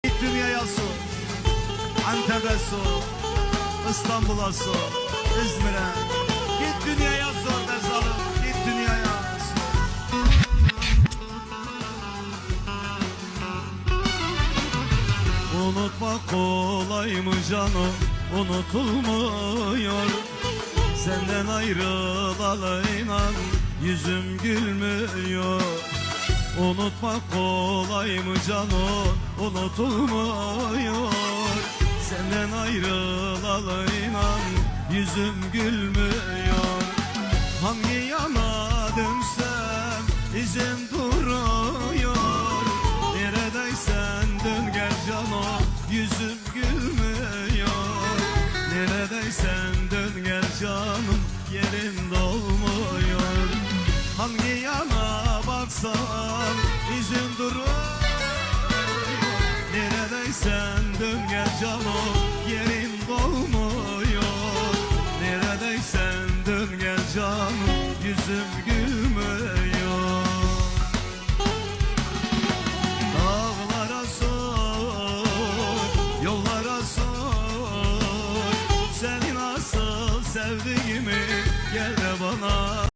Git dünyaya sor, Antep'e sor, İstanbul'a sor, İzmir'e. Git dünyaya sor be zalim, git dünyaya sor. Unutmak kolay mı canım, unutulmuyor. Senden ayrılalı inan, yüzüm gülmüyor. Unutmak kolay mı canım, unutulmuyor. Senden ayrılalı inan, yüzüm gülmüyor. Hangi yana dönsem izim duruyor. Neredeysen dön gel canım, yüzüm gülmüyor. Neredeysen dön gel canım, yerim dolmuyor. Hangi yana baksam yüzüm duruyor. Neredeysen dön gel canım, yerim